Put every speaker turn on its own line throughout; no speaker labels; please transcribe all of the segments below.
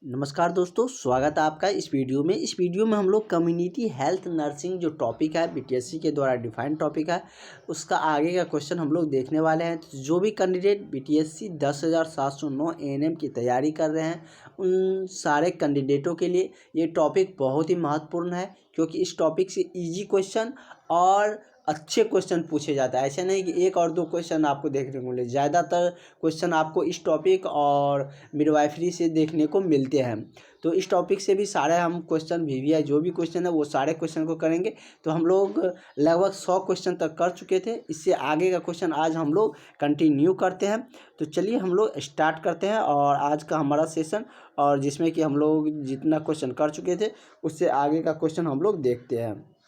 नमस्कार दोस्तों, स्वागत है आपका इस वीडियो में। इस वीडियो में हम लोग कम्युनिटी हेल्थ नर्सिंग जो टॉपिक है बीटीएससी के द्वारा डिफाइंड टॉपिक है, उसका आगे का क्वेश्चन हम लोग देखने वाले हैं। तो जो भी कैंडिडेट बीटीएससी 10,709 एएनएम की तैयारी कर रहे हैं, उन सारे कैंडिडेटों के लिए ये टॉपिक बहुत ही महत्वपूर्ण है, क्योंकि इस टॉपिक से ईजी क्वेश्चन और अच्छे क्वेश्चन पूछे जाते हैं। ऐसा नहीं कि एक और दो क्वेश्चन आपको देखने को मिले, ज़्यादातर क्वेश्चन आपको इस टॉपिक और मिडवाइफरी से देखने को मिलते हैं। तो इस टॉपिक से भी सारे हम क्वेश्चन वीवीआई जो भी क्वेश्चन है वो सारे क्वेश्चन को करेंगे। तो हम लोग लगभग 100 क्वेश्चन तक कर चुके थे। इससे आगे का क्वेश्चन आज हम लोग कंटिन्यू करते हैं। तो चलिए हम लोग स्टार्ट करते हैं और आज का हमारा सेशन, और जिसमें कि हम लोग जितना क्वेश्चन कर चुके थे उससे आगे का क्वेश्चन हम लोग देखते हैं।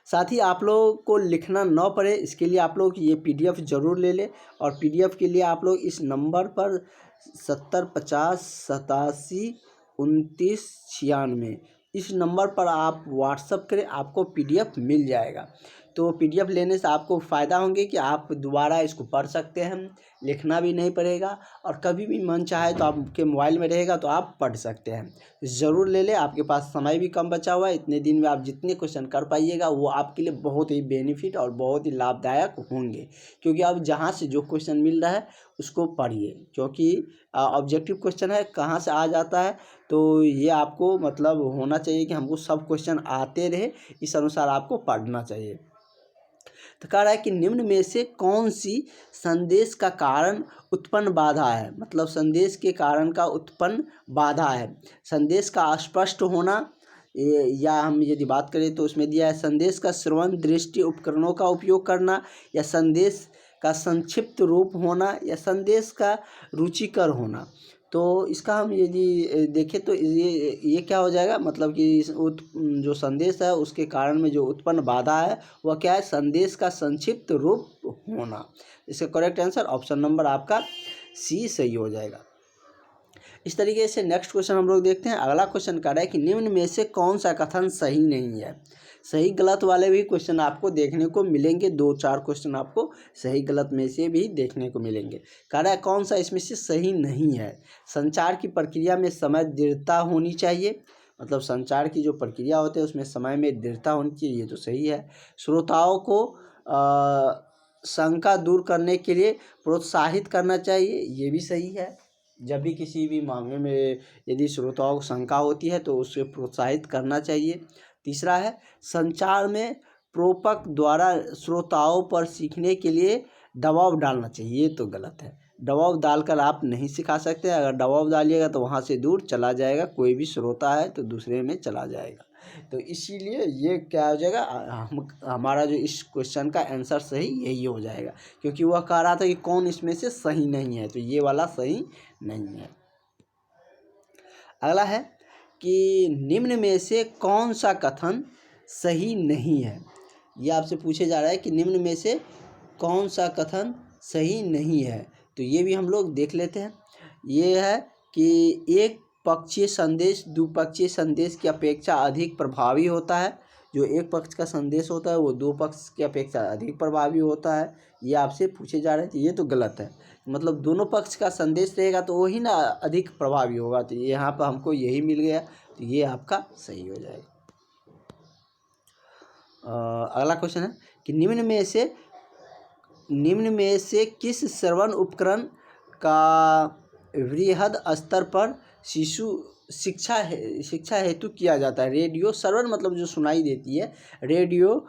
साथ ही आप लोगों को लिखना न पड़े, इसके लिए आप लोग ये पीडीएफ ज़रूर ले लें। और पीडीएफ के लिए आप लोग इस नंबर पर 7050872996 इस नंबर पर आप व्हाट्सअप करें, आपको पीडीएफ मिल जाएगा। तो पीडीएफ लेने से आपको फ़ायदा होंगे कि आप दोबारा इसको पढ़ सकते हैं, लिखना भी नहीं पड़ेगा, और कभी भी मन चाहे तो आपके मोबाइल में रहेगा तो आप पढ़ सकते हैं। ज़रूर ले लें, आपके पास समय भी कम बचा हुआ है। इतने दिन में आप जितने क्वेश्चन कर पाइएगा वो आपके लिए बहुत ही बेनिफिट और बहुत ही लाभदायक होंगे, क्योंकि अब जहाँ से जो क्वेश्चन मिल रहा है उसको पढ़िए, क्योंकि ऑब्जेक्टिव क्वेश्चन है, कहाँ से आ जाता है। तो ये आपको मतलब होना चाहिए कि हमको सब क्वेश्चन आते रहे, इस अनुसार आपको पढ़ना चाहिए। तो कह रहा है कि निम्न में से कौन सी संदेश का कारण उत्पन्न बाधा है, मतलब संदेश के कारण का उत्पन्न बाधा है। संदेश का अस्पष्ट होना, या हम यदि बात करें तो उसमें दिया है संदेश का श्रवण दृष्टि उपकरणों का उपयोग करना, या संदेश का संक्षिप्त रूप होना, या संदेश का रुचिकर होना। तो इसका हम यदि देखें तो ये क्या हो जाएगा, मतलब कि जो संदेश है उसके कारण में जो उत्पन्न बाधा है वह क्या है, संदेश का संक्षिप्त रूप होना। इसका करेक्ट आंसर ऑप्शन नंबर आपका सी सही हो जाएगा। इस तरीके से नेक्स्ट क्वेश्चन हम लोग देखते हैं। अगला क्वेश्चन कह रहा है कि निम्न में से कौन सा कथन सही नहीं है। सही गलत वाले भी क्वेश्चन आपको देखने को मिलेंगे, 2-4 क्वेश्चन आपको सही गलत में से भी देखने को मिलेंगे। कह रहा है कौन सा इसमें से सही नहीं है। संचार की प्रक्रिया में समय दृढ़ता होनी चाहिए, मतलब संचार की जो प्रक्रिया होती है उसमें समय में दृढ़ता होनी चाहिए, ये तो सही है। श्रोताओं को शंका दूर करने के लिए प्रोत्साहित करना चाहिए, ये भी सही है। जब भी किसी भी मामले में यदि श्रोताओं को शंका होती है तो उसे प्रोत्साहित करना चाहिए। तीसरा है संचार में प्रोपक द्वारा श्रोताओं पर सीखने के लिए दबाव डालना चाहिए, ये तो गलत है। दबाव डालकर आप नहीं सिखा सकते, अगर दबाव डालिएगा तो वहाँ से दूर चला जाएगा, कोई भी श्रोता है तो दूसरे में चला जाएगा। तो इसीलिए ये क्या हो जाएगा, हमारा जो इस क्वेश्चन का आंसर सही यही हो जाएगा, क्योंकि वह कह रहा था कि कौन इसमें से सही नहीं है, तो ये वाला सही नहीं है। अगला है कि निम्न में से कौन सा कथन सही नहीं है। ये आपसे पूछे जा रहा है कि निम्न में से कौन सा कथन सही नहीं है। तो ये भी हम लोग देख लेते हैं। ये है कि एक पक्षीय संदेश द्विपक्षीय संदेश की अपेक्षा अधिक प्रभावी होता है। जो एक पक्ष का संदेश होता है वो दो पक्ष की अपेक्षा अधिक प्रभावी होता है, ये आपसे पूछे जा रहे हैं। तो ये तो गलत है, मतलब दोनों पक्ष का संदेश रहेगा तो वही ना अधिक प्रभावी होगा। तो यहाँ पर हमको यही मिल गया, तो ये आपका सही हो जाएगा। अगला क्वेश्चन है कि निम्न में से किस श्रवण उपकरण का वृहद स्तर पर शिक्षा हेतु किया जाता है। रेडियो श्रवण मतलब जो सुनाई देती है, रेडियो,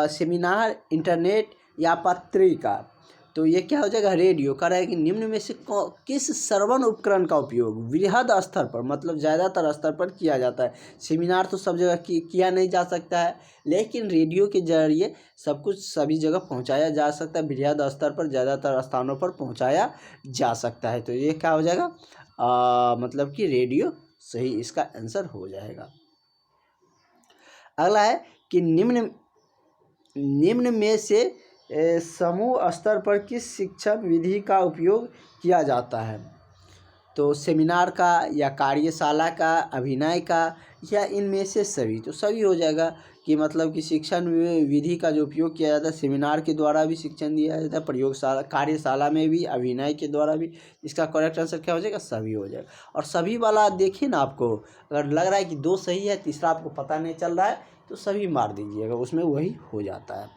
सेमिनार, इंटरनेट या पत्रिका। तो ये क्या हो जाएगा, रेडियो। कह रहा है कि निम्न में से किस श्रवण उपकरण का उपयोग वृहद स्तर पर, मतलब ज़्यादातर स्तर पर किया जाता है। सेमिनार तो सब जगह किया नहीं जा सकता है, लेकिन रेडियो के जरिए सब कुछ सभी जगह पहुंचाया जा सकता है, वृहद स्तर पर ज़्यादातर स्थानों पर पहुंचाया जा सकता है। तो ये क्या हो जाएगा, मतलब कि रेडियो सही इसका आंसर हो जाएगा। अगला है कि निम्न में से समूह स्तर पर किस शिक्षण विधि का उपयोग किया जाता है। तो सेमिनार का, या कार्यशाला का, अभिनय का, या इनमें से सभी। तो सभी हो जाएगा, कि मतलब कि शिक्षण विधि का जो उपयोग किया जाता है, सेमिनार के द्वारा भी शिक्षण दिया जाता है, प्रयोगशाला कार्यशाला में भी, अभिनय के द्वारा भी। इसका करेक्ट आंसर क्या हो जाएगा? सभी हो जाएगा। और सभी वाला देखिए ना, आपको अगर लग रहा है कि 2 सही है, तीसरा आपको पता नहीं चल रहा है, तो सभी मार दीजिएगा, उसमें वही हो जाता है।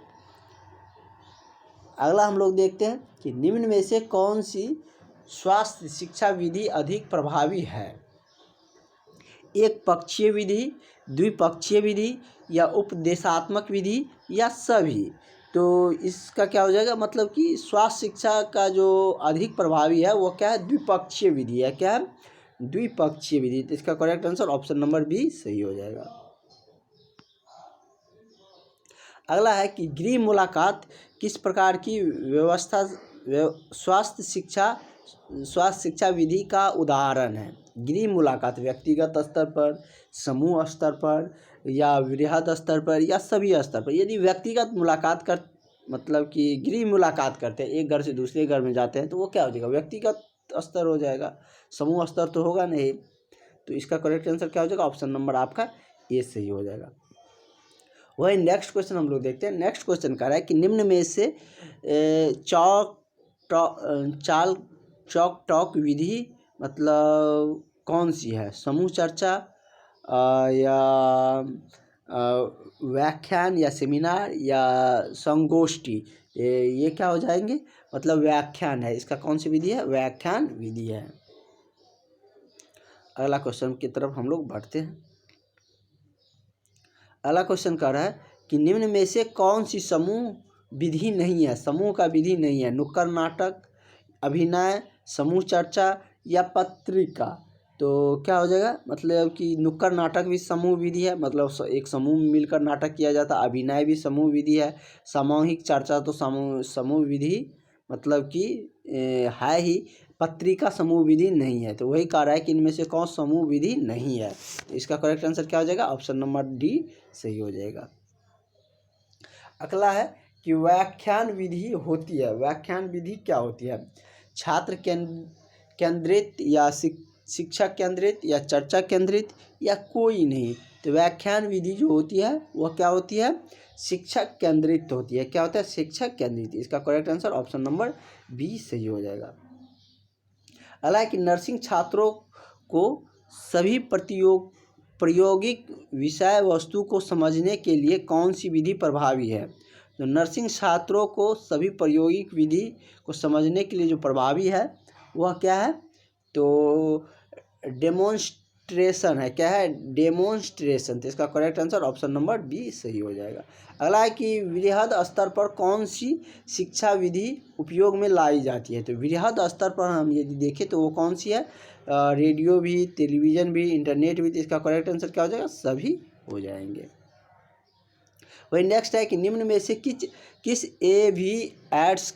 अगला हम लोग देखते हैं कि निम्न में से कौन सी स्वास्थ्य शिक्षा विधि अधिक प्रभावी है? एक पक्षीय विधि, द्विपक्षीय विधि, या उपदेशात्मक विधि, या सभी। तो इसका क्या हो जाएगा? मतलब कि स्वास्थ्य शिक्षा का जो अधिक प्रभावी है वो क्या है? द्विपक्षीय विधि है। क्या है? द्विपक्षीय विधि। तो इसका correct answer option number B सही हो जाएगा। अगला है कि गृह मुलाकात किस प्रकार की व्यवस्था स्वास्थ्य शिक्षा विधि का उदाहरण है? गृह मुलाकात व्यक्तिगत स्तर पर, समूह स्तर पर, या वृहद स्तर पर, या सभी स्तर पर। यदि व्यक्तिगत मुलाकात कर मतलब कि गृह मुलाकात करते हैं, एक घर से दूसरे घर में जाते हैं, तो वो क्या हो जाएगा? व्यक्तिगत स्तर हो जाएगा, समूह स्तर तो होगा नहीं। तो इसका करेक्ट आंसर क्या हो जाएगा? ऑप्शन नंबर आपका ए सही हो जाएगा। वही नेक्स्ट क्वेश्चन हम लोग देखते हैं। नेक्स्ट क्वेश्चन कह रहा है कि निम्न में से चॉक टॉक विधि मतलब कौन सी है? समूह चर्चा, या व्याख्यान, या सेमिनार, या संगोष्ठी। ये क्या हो जाएंगे? मतलब व्याख्यान है। इसका कौन सी विधि है? व्याख्यान विधि है। अगला क्वेश्चन की तरफ हम लोग बढ़ते हैं। अगला क्वेश्चन कह रहा है कि निम्न में से कौन सी समूह विधि नहीं है? समूह का विधि नहीं है। नुक्कड़ नाटक, अभिनय, समूह चर्चा, या पत्रिका। तो क्या हो जाएगा? मतलब कि नुक्कड़ नाटक भी समूह विधि है, मतलब एक समूह में मिलकर नाटक किया जाता है। अभिनय भी समूह विधि है। सामूहिक चर्चा तो समूह विधि मतलब कि है ही। पत्रिका समूह विधि नहीं है। तो वही कह रहा है कि इनमें से कौन समूह विधि नहीं है। तो इसका करेक्ट आंसर क्या हो जाएगा? ऑप्शन नंबर डी सही हो जाएगा। अगला है कि व्याख्यान विधि होती है। व्याख्यान विधि क्या होती है? छात्र केंद्रित, या शिक्षक केंद्रित, या चर्चा केंद्रित, या कोई नहीं। तो व्याख्यान विधि जो होती है वह क्या होती है? शिक्षक केंद्रित होती है। क्या होता है? शिक्षक केंद्रित। इसका correct answer option number B सही हो जाएगा। अगला है कि नर्सिंग छात्रों को सभी प्रायोगिक विषय वस्तु को समझने के लिए कौन सी विधि प्रभावी है? तो नर्सिंग छात्रों को सभी प्रायोगिक विधि को समझने के लिए जो प्रभावी है वह क्या है? तो डेमोन्स्ट्रेशन है। क्या है? डेमोन्स्ट्रेशन। तो इसका correct answer option number B सही हो जाएगा। अगला है कि वृहद स्तर पर कौन सी शिक्षा विधि उपयोग में लाई जाती है? तो वृहद स्तर पर हम यदि देखें तो वो कौन सी है? रेडियो भी, टेलीविज़न भी, इंटरनेट भी। तो इसका करेक्ट आंसर क्या हो जाएगा? सभी हो जाएंगे। वही नेक्स्ट है कि निम्न में से किस एवी एड्स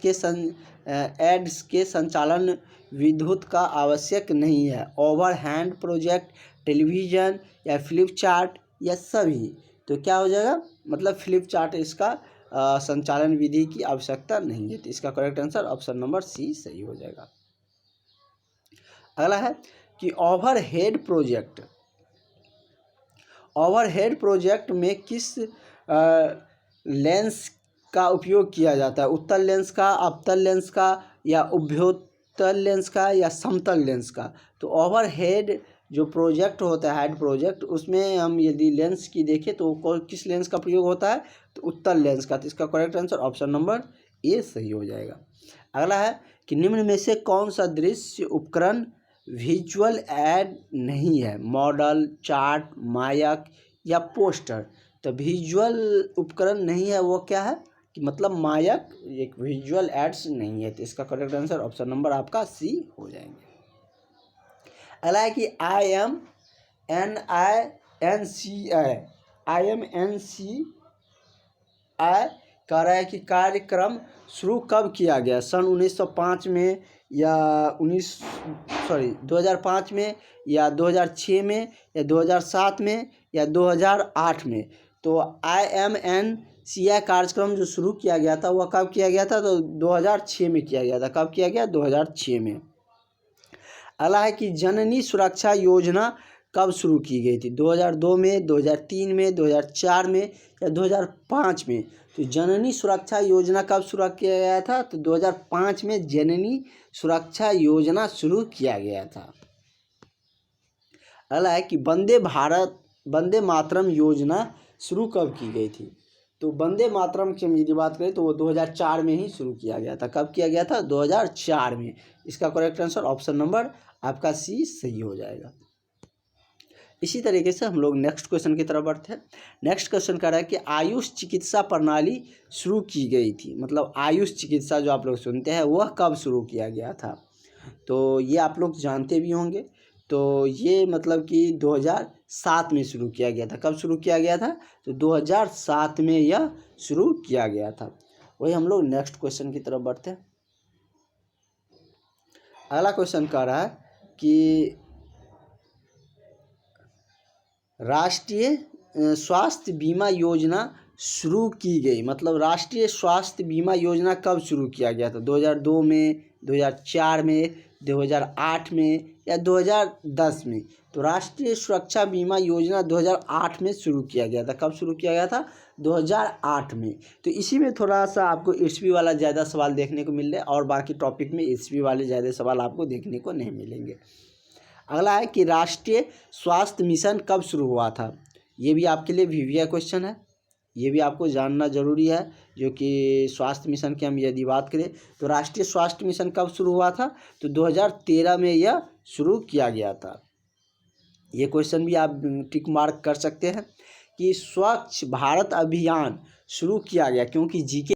के संचालन विद्युत का आवश्यक नहीं है? ओवरहेड प्रोजेक्ट, टेलीविज़न, या फ्लिप चार्ट, या सभी। तो क्या हो जाएगा? मतलब फ्लिप चार्ट इसका संचालन विधि की आवश्यकता नहीं है। तो इसका correct answer option number C सही हो जाएगा। अगला है कि ओवरहेड प्रोजेक्ट में किस लेंस का उपयोग किया जाता है? उत्तल लेंस का, अवतल लेंस का, या उभयोत्तल लेंस का, या समतल लेंस का। तो ओवरहेड जो प्रोजेक्ट होता है, हेड प्रोजेक्ट, उसमें हम यदि लेंस की देखें तो किस लेंस का प्रयोग होता है? तो उत्तल लेंस का। तो इसका correct answer option number A सही हो जाएगा। अगला है कि निम्न में से कौन सा दृश्य उपकरण विजुअल ऐड नहीं है? मॉडल, चार्ट, मायक, या पोस्टर। तो विजुअल उपकरण नहीं है वो क्या है? कि मतलब मायक एक विजुअल एड्स नहीं है। तो इसका करेक्ट आंसर ऑप्शन नंबर आपका सी हो जाएंगे। अगला है कि IMNCI कह रहा है कि कार्यक्रम शुरू कब किया गया? सन 1905 में, या 2005 में, या 2006 में, या 2007 में, या 2008 में। तो IMNCI कार्यक्रम जो शुरू किया गया था वह कब किया गया था? तो 2006 में किया गया था। कब किया गया? 2006 में। अगला है कि जननी सुरक्षा योजना कब शुरू की गई थी? 2002 में, 2003 में, 2004 में या 2005 में? तो जननी सुरक्षा योजना कब शुरू किया गया था? तो 2005 में जननी सुरक्षा योजना शुरू किया गया था। अगला है कि वंदे मातरम योजना शुरू कब की गई थी? तो वंदे मातरम की हम यदि बात करें तो वो 2004 में ही शुरू किया गया था। कब किया गया था? 2004 में। इसका करेक्ट आंसर ऑप्शन नंबर आपका सी सही हो जाएगा। इसी तरीके से हम लोग नेक्स्ट क्वेश्चन की तरफ बढ़ते हैं। नेक्स्ट क्वेश्चन कह रहा है कि आयुष चिकित्सा प्रणाली शुरू की गई थी, मतलब आयुष चिकित्सा जो आप लोग सुनते हैं वह कब शुरू किया गया था? तो ये आप लोग जानते भी होंगे। तो ये मतलब कि 2007 में शुरू किया गया था। कब शुरू किया गया था? तो 2007 में यह शुरू किया गया था। वही हम लोग नेक्स्ट क्वेश्चन की तरफ बढ़ते हैं। अगला क्वेश्चन कह रहा है कि राष्ट्रीय स्वास्थ्य बीमा योजना शुरू की गई, मतलब राष्ट्रीय स्वास्थ्य बीमा योजना कब शुरू किया गया था? 2002 में, 2004 में, 2008 में या 2010 में? तो राष्ट्रीय सुरक्षा बीमा योजना 2008 में शुरू किया गया था। कब शुरू किया गया था? 2008 में। तो इसी में थोड़ा सा आपको ईस्वी वाला ज़्यादा सवाल देखने को मिल रहा है और बाकी टॉपिक में ईस्वी वाले ज़्यादा सवाल आपको देखने को नहीं मिलेंगे। अगला है कि राष्ट्रीय स्वास्थ्य मिशन कब शुरू हुआ था? ये भी आपके लिए वीवीआई क्वेश्चन है, ये भी आपको जानना जरूरी है। जो कि स्वास्थ्य मिशन की हम यदि बात करें तो राष्ट्रीय स्वास्थ्य मिशन कब शुरू हुआ था? तो 2013 में यह शुरू किया गया था। ये क्वेश्चन भी आप टिक मार्क कर सकते हैं कि स्वच्छ भारत अभियान शुरू किया गया, क्योंकि जीके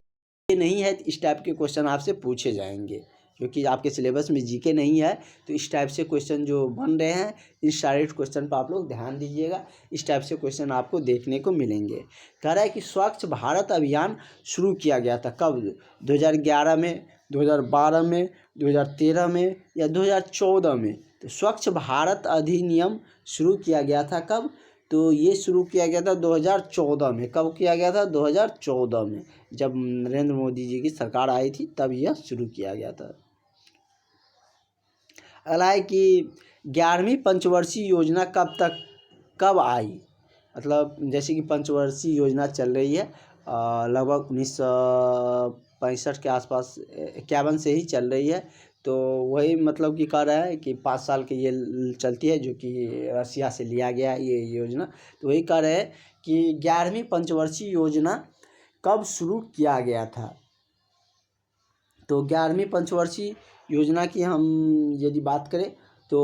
नहीं है इस टाइप के क्वेश्चन आपसे पूछे जाएंगे, क्योंकि आपके सिलेबस में जीके नहीं है। तो इस टाइप से क्वेश्चन जो बन रहे हैं इस सारे क्वेश्चन पर आप लोग ध्यान दीजिएगा। इस टाइप से क्वेश्चन आपको देखने को मिलेंगे। कह रहा है कि स्वच्छ भारत अभियान शुरू किया गया था कब? 2011 में, 2012 में, 2013 में या 2014 में? तो स्वच्छ भारत अधिनियम शुरू किया गया था कब? तो ये शुरू किया गया था 2014 में। कब किया गया था? 2014 में, जब नरेंद्र मोदी जी की सरकार आई थी तब यह शुरू किया गया था। अगला है कि 11वीं पंचवर्षीय योजना कब आई? मतलब जैसे कि पंचवर्षीय योजना चल रही है लगभग 1965 के आसपास, 51 से ही चल रही है। तो वही मतलब कि कह रहा है कि 5 साल की ये चलती है, जो कि रसिया से लिया गया ये योजना। तो वही कह रहे हैं कि 11वीं पंचवर्षीय योजना कब शुरू किया गया था? तो 11वीं पंचवर्षीय योजना की हम यदि बात करें तो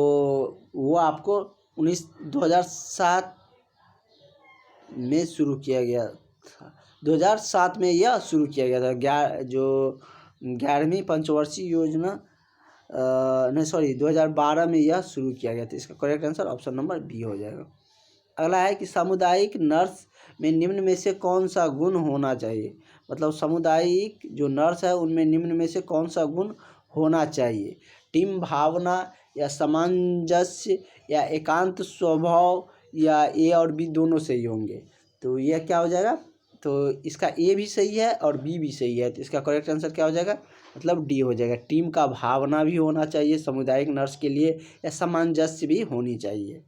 वो आपको 2007 में शुरू किया गया था। 2007 में यह शुरू किया गया था। जो 11वीं पंचवर्षीय योजना नहीं सॉरी 2012 में यह शुरू किया गया था। इसका correct answer option number B हो जाएगा। अगला है कि सामुदायिक नर्स में निम्न में से कौन सा गुण होना चाहिए? मतलब सामुदायिक जो नर्स है उनमें निम्न में से कौन सा गुण होना चाहिए? टीम भावना या सामंजस्य या एकांत स्वभाव या ए और बी दोनों सही होंगे? तो यह क्या हो जाएगा? तो इसका ए भी सही है और बी भी सही है। तो इसका करेक्ट आंसर क्या हो जाएगा? मतलब डी हो जाएगा। टीम का भावना भी होना चाहिए सामुदायिक नर्स के लिए, या सामंजस्य भी होनी चाहिए।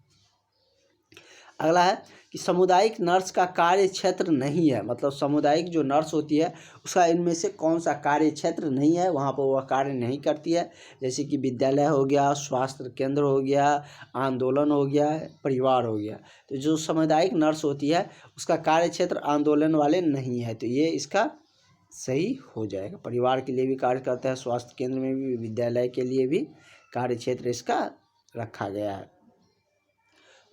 अगला है कि सामुदायिक नर्स का कार्य क्षेत्र नहीं है, मतलब सामुदायिक जो नर्स होती है उसका इनमें से कौन सा कार्य क्षेत्र नहीं है, वहाँ पर वह कार्य नहीं करती है? जैसे कि विद्यालय हो गया, स्वास्थ्य केंद्र हो गया, आंदोलन हो गया, परिवार हो गया। तो जो सामुदायिक नर्स होती है उसका कार्य क्षेत्र आंदोलन वाले नहीं है। तो ये इसका सही हो जाएगा। परिवार के लिए भी कार्य करता है, स्वास्थ्य केंद्र में भी, विद्यालय के लिए भी कार्य क्षेत्र इसका रखा गया है।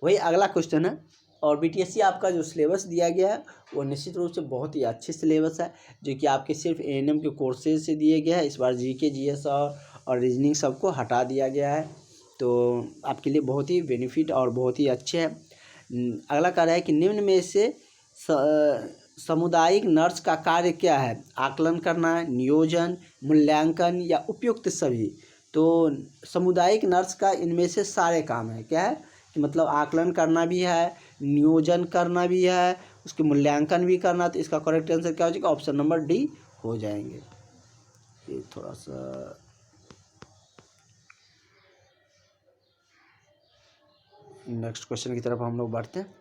वही अगला क्वेश्चन है। और बीटीएससी आपका जो सिलेबस दिया गया है वो निश्चित रूप से बहुत ही अच्छे सिलेबस है, जो कि आपके सिर्फ एएनएम के कोर्सेज से दिए गया है। इस बार जीके, जीएस और रीजनिंग सबको हटा दिया गया है। तो आपके लिए बहुत ही बेनिफिट और बहुत ही अच्छे हैं। अगला कार्य है कि निम्न में से सामुदायिक नर्स का कार्य क्या है? आकलन करना, नियोजन, मूल्यांकन या उपयुक्त सभी? तो सामुदायिक नर्स का इनमें से सारे काम है। क्या है कि मतलब आकलन करना भी है, नियोजन करना भी है, उसके मूल्यांकन भी करना। तो इसका करेक्ट आंसर क्या हो जाएगा? ऑप्शन नंबर डी हो जाएंगे। ये थोड़ा सा नेक्स्ट क्वेश्चन की तरफ हम लोग बढ़ते हैं।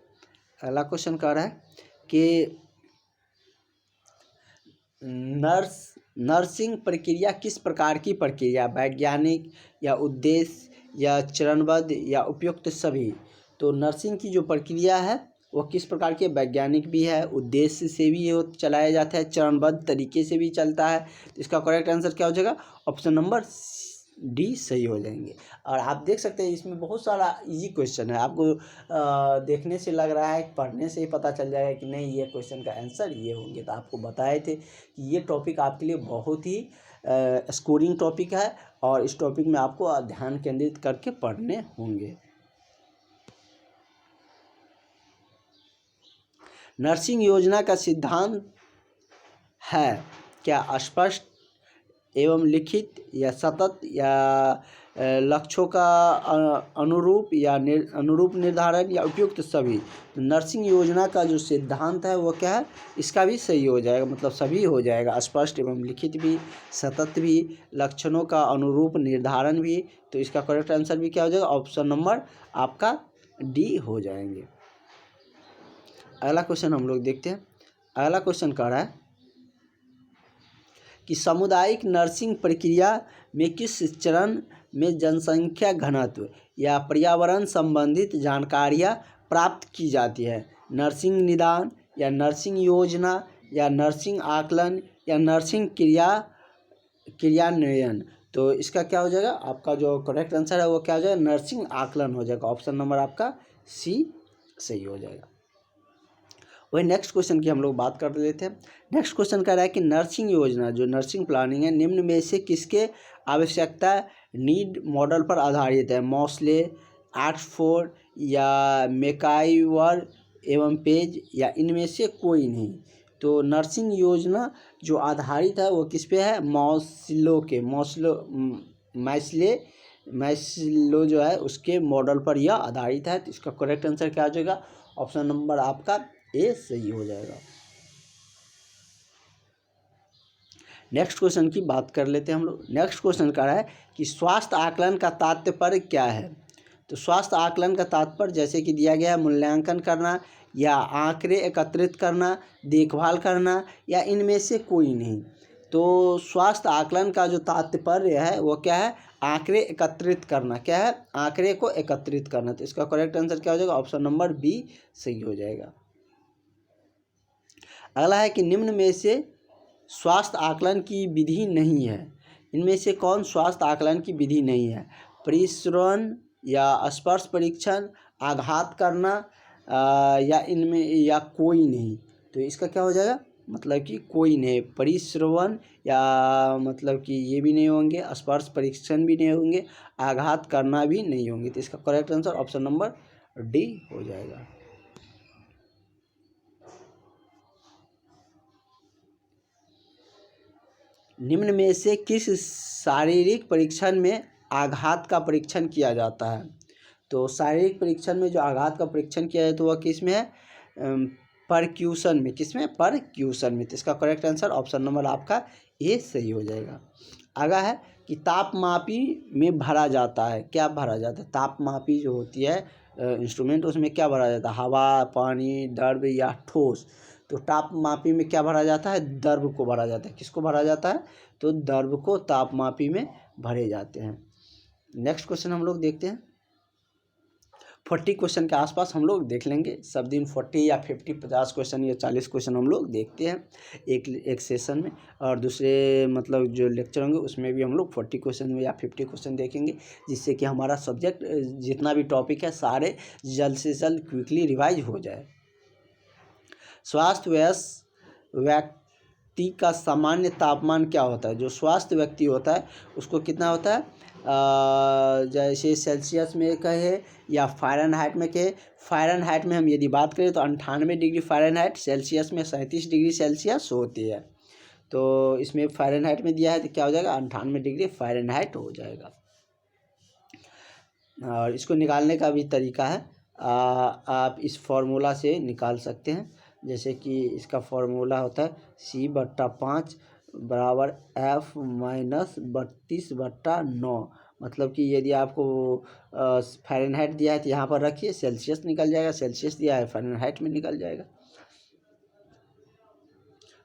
अगला क्वेश्चन कह रहा है कि नर्सिंग प्रक्रिया किस प्रकार की प्रक्रिया, वैज्ञानिक या उद्देश्य या चरणबद्ध या उपयुक्त सभी। तो नर्सिंग की जो प्रक्रिया है वो किस प्रकार की, वैज्ञानिक भी है, उद्देश्य से भी ये चलाया जाता है, चरणबद्ध तरीके से भी चलता है। तो इसका करेक्ट आंसर क्या हो जाएगा, ऑप्शन नंबर डी सही हो जाएंगे। और आप देख सकते हैं इसमें बहुत सारा इजी क्वेश्चन है, आपको देखने से लग रहा है, पढ़ने से ही पता चल जाएगा कि नहीं ये क्वेश्चन का आंसर ये होंगे। तो आपको बताए थे कि ये टॉपिक आपके लिए बहुत ही स्कोरिंग टॉपिक है और इस टॉपिक में आपको ध्यान केंद्रित करके पढ़ने होंगे। नर्सिंग योजना का सिद्धांत है क्या, स्पष्ट एवं लिखित या सतत या लक्ष्यों का अनुरूप या अनुरूप निर्धारण या उपयुक्त सभी। तो नर्सिंग योजना का जो सिद्धांत है वो क्या है, इसका भी सही हो जाएगा, मतलब सभी हो जाएगा, स्पष्ट एवं लिखित भी, सतत भी, लक्षणों का अनुरूप निर्धारण भी। तो इसका करेक्ट आंसर भी क्या हो जाएगा, ऑप्शन नंबर आपका डी हो जाएंगे। अगला क्वेश्चन हम लोग देखते हैं। अगला क्वेश्चन कह रहा है कि सामुदायिक नर्सिंग प्रक्रिया में किस चरण में जनसंख्या घनत्व या पर्यावरण संबंधित जानकारियाँ प्राप्त की जाती है। नर्सिंग निदान या नर्सिंग योजना या नर्सिंग आकलन या नर्सिंग क्रियान्वयन। तो इसका क्या हो जाएगा, आपका जो करेक्ट आंसर है वो क्या हो जाएगा, नर्सिंग आकलन हो जाएगा, ऑप्शन नंबर आपका सी सही हो जाएगा। वही नेक्स्ट क्वेश्चन की हम लोग बात कर लेते हैं। नेक्स्ट क्वेश्चन कह रहा है कि नर्सिंग योजना जो नर्सिंग प्लानिंग है निम्न में से किसके आवश्यकता नीड मॉडल पर आधारित है, मॉसले, ऑक्सफोर्ड या मैकाइवर एवं पेज या इनमें से कोई नहीं। तो नर्सिंग योजना जो आधारित है वो किस पे है, मैस्लो जो है उसके मॉडल पर यह आधारित है। तो इसका करेक्ट आंसर क्या हो जाएगा, ऑप्शन नंबर आपका ए सही हो जाएगा। नेक्स्ट क्वेश्चन की बात कर लेते हैं हम लोग। नेक्स्ट क्वेश्चन कह रहा है कि स्वास्थ्य आकलन का तात्पर्य क्या है। तो स्वास्थ्य आकलन का तात्पर्य जैसे कि दिया गया है, मूल्यांकन करना या आंकड़े एकत्रित करना, देखभाल करना या इनमें से कोई नहीं। तो स्वास्थ्य आकलन का जो तात्पर्य है वो क्या है, आंकड़े एकत्रित करना। क्या है, आंकड़े को एकत्रित करना। तो इसका करेक्ट आंसर क्या हो जाएगा, ऑप्शन नंबर बी सही हो जाएगा। अगला है कि निम्न में से स्वास्थ्य आकलन की विधि नहीं है। इनमें से कौन स्वास्थ्य आकलन की विधि नहीं है, परिश्रवण या स्पर्श परीक्षण, आघात करना या इनमें या कोई नहीं। तो इसका क्या हो जाएगा, मतलब कि कोई नहीं, परिश्रवण या मतलब कि ये भी नहीं होंगे, स्पर्श परीक्षण भी नहीं होंगे, आघात करना भी नहीं होंगे। तो इसका correct answer option number D हो जाएगा। निम्न में से किस शारीरिक परीक्षण में आघात का परीक्षण किया जाता है। तो शारीरिक परीक्षण में जो आघात का परीक्षण किया जाए तो वह किस में है, परक्यूशन में। किस में, परक्यूशन में। तो इसका करेक्ट आंसर ऑप्शन नंबर आपका ए सही हो जाएगा। आगा है कि तापमापी में भरा जाता है, क्या भरा जाता है, तापमापी जो होती है इंस्ट्रूमेंट उसमें क्या भरा जाता है, हवा, पानी, द्रव या ठोस। तो तापमापी में क्या भरा जाता है, द्रव को भरा जाता है। किसको भरा जाता है, तो द्रव को तापमापी में भरे जाते हैं। नेक्स्ट क्वेश्चन हम लोग देखते हैं। 40 क्वेश्चन के आसपास हम लोग देख लेंगे, सब दिन 40 या 50, 50 क्वेश्चन या 40 क्वेश्चन हम लोग देखते हैं एक सेशन में। और दूसरे मतलब जो लेक्चर होंगे उसमें भी हम लोग 40 क्वेश्चन में या 50 क्वेश्चन देखेंगे, जिससे कि हमारा सब्जेक्ट जितना भी टॉपिक है सारे जल्द से जल्द क्विकली रिवाइज हो जाए। स्वास्थ्य व्यक्ति का सामान्य तापमान क्या होता है। जो स्वास्थ्य व्यक्ति होता है उसको कितना होता है, जैसे सेल्सियस में कहे या फ़ारेनहाइट में कहे। फ़ारेनहाइट में हम यदि बात करें तो 98 डिग्री फ़ारेनहाइट, सेल्सियस में 37 डिग्री सेल्सियस होती है। तो इसमें फ़ारेनहाइट में दिया है तो क्या हो जाएगा, 98 डिग्री फ़ारेनहाइट हो जाएगा। और इसको निकालने का भी तरीका है, आप इस फार्मूला से निकाल सकते हैं। जैसे कि इसका फार्मूला होता है C/5 बराबर F - 32/9 मतलब कि यदि आपको फ़ारेनहाइट दिया है तो यहाँ पर रखिए, सेल्सियस निकल जाएगा, सेल्सियस दिया है फ़ारेनहाइट में निकल जाएगा।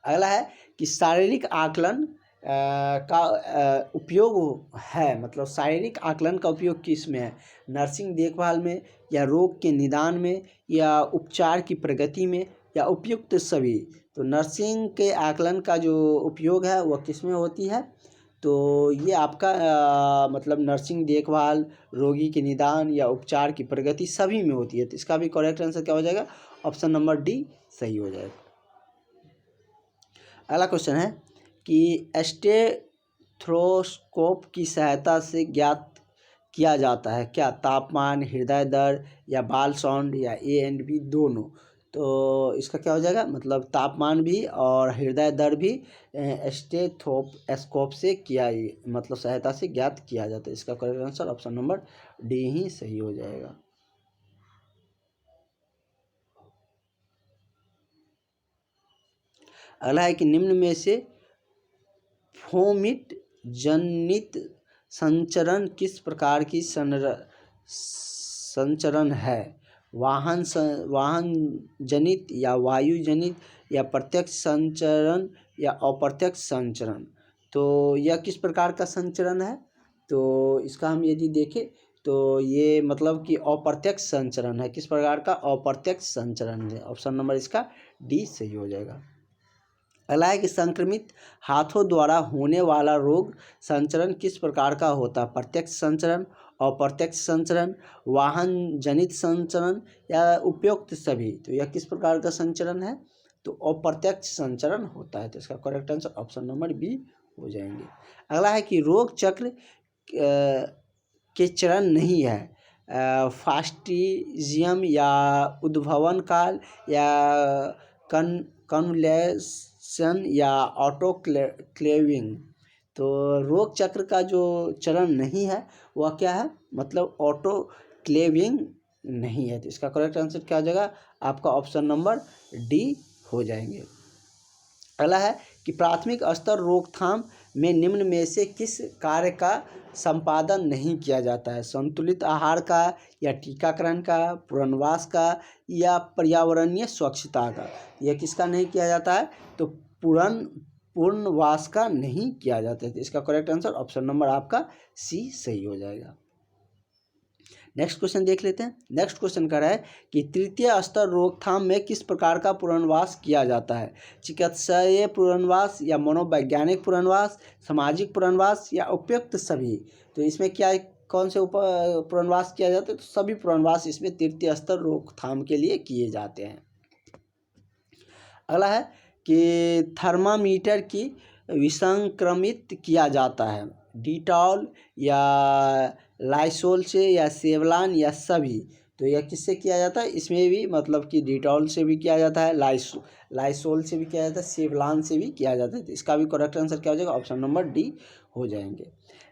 अगला है कि शारीरिक आकलन का उपयोग है, मतलब शारीरिक आकलन का उपयोग किस में है? नर्सिंग देखभाल में, या रोग के निदान में, या उपचार की प्रगति में, या उपयुक्त सभी। तो नर्सिंग के आकलन का जो उपयोग है वह किस में होती है? तो ये आपका मतलब नर्सिंग देखभाल, रोगी के निदान या उपचार की प्रगति सभी में होती है। तो इसका भी करेक्ट आंसर क्या हो जाएगा? ऑप्शन नंबर डी सही हो जाएगा। अगला क्वेश्चन है कि स्टेथोस्कोप की सहायता से ज्ञात किया जाता है क्या? तापमान, हृदय दर, या बाल साउंड, या ए एंड बी दोनों। तो इसका क्या हो जाएगा? मतलब तापमान भी और हृदय दर भी स्टेथोस्कोप से किया, मतलब सहायता से ज्ञात किया जाता है। इसका correct answer option number D ही सही हो जाएगा। अगला है कि निम्न में से फोमिट जनित संचरण किस प्रकार की संचरण है? वाहन जनित, या वायु जनित, या प्रत्यक्ष संचरण, या अप्रत्यक्ष संचरण। तो यह किस प्रकार का संचरण है? तो इसका हम यदि देखें तो ये मतलब कि अप्रत्यक्ष संचरण है। किस प्रकार का? अप्रत्यक्ष संचरण है। ऑप्शन नंबर इसका डी सही हो जाएगा। अगला है कि संक्रमित हाथों द्वारा होने वाला रोग संचरण किस प्रकार का होता है? प्रत्यक्ष संचरण, अप्रत्यक्ष संचरण, वाहन जनित संचरण, या उपयुक्त सभी। तो यह किस प्रकार का संचरण है? तो अप्रत्यक्ष संचरण होता है। तो इसका correct answer option number B हो जाएंगे। अगला है कि रोग चक्र के चरण नहीं है, फास्टिजियम, या उद्भवन काल, या कन्वलेशन, या ऑटोक्लेविंग। तो रोग चक्र का जो चरण नहीं है वह क्या है? मतलब ऑटोक्लेविंग नहीं है। तो इसका करेक्ट आंसर क्या हो जाएगा? आपका ऑप्शन नंबर डी हो जाएंगे। अगला है कि प्राथमिक स्तर रोकथाम में निम्न में से किस कार्य का संपादन नहीं किया जाता है? संतुलित आहार का, या टीकाकरण का, पुनर्वास का, या पर्यावरणीय स्वच्छता का। यह किसका नहीं किया जाता है? तो पुनर्वास का नहीं किया जाता है। तो इसका करेक्ट आंसर ऑप्शन नंबर आपका सी सही हो जाएगा। नेक्स्ट क्वेश्चन देख लेते हैं। नेक्स्ट क्वेश्चन कह रहा है कि तृतीय स्तर रोकथाम में किस प्रकार का पुनर्वास किया जाता है? चिकित्सीय पुनर्वास, या मनोवैज्ञानिक पुनर्वास, सामाजिक पुनर्वास, या उपयुक्त सभी। तो इसमें क्या कौन से पुनर्वास किया जाता है? तो सभी पुनर्वास इसमें तृतीय स्तर रोकथाम के लिए किए जाते हैं। अगला है कि थर्मामीटर की विसंक्रमित किया जाता है डिटॉल, या लाइसोल से, या सेवलान, या सभी। तो यह किससे किया जाता है? इसमें भी मतलब कि डिटॉल से भी किया जाता है, लाइसोल से भी किया जाता है, सेवलान से भी किया जाता है। तो इसका भी करेक्ट आंसर क्या हो जाएगा? ऑप्शन नंबर डी हो जाएंगे।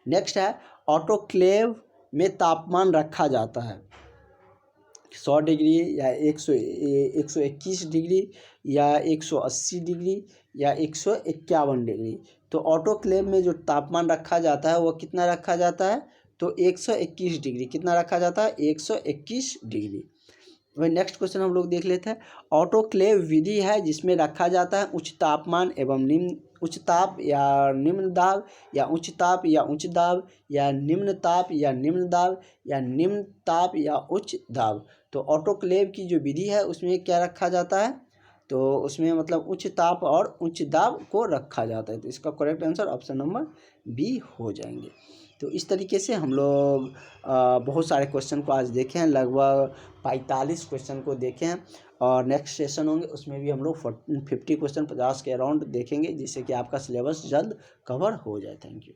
नेक्स्ट है ऑटोक्लेव में तापमान रखा जाता है 100 डिग्री, या 121 डिग्री, या 180 डिग्री, या 151 डिग्री। तो ऑटोक्लेव में जो तापमान रखा जाता है वह कितना रखा जाता है? तो 121 डिग्री। कितना रखा जाता है? 121 डिग्री। वही नेक्स्ट क्वेश्चन हम लोग देख लेते हैं। ऑटोक्लेव विधि है जिसमें रखा जाता है उच्च तापमान एवं निम्न उच्च ताप या निम्न दाब, या उच्च ताप या उच्च दाब, या निम्न ताप या निम्न दाब, या निम्न ताप या उच्च दाब। तो ऑटोक्लेव की जो विधि है उसमें क्या रखा जाता है? तो उसमें मतलब उच्च ताप और उच्च दाब को रखा जाता है। तो इसका correct answer option number B हो जाएंगे। तो इस तरीके से हम लोग बहुत सारे क्वेश्चन को आज देखे हैं, लगभग 45 क्वेश्चन को देखे हैं। और नेक्स्ट सेशन होंगे उसमें भी हम लोग 50 क्वेश्चन 50 के अराउंड देखेंगे, जिससे कि आपका सिलेबस जल्द कवर हो जाए। Thank you.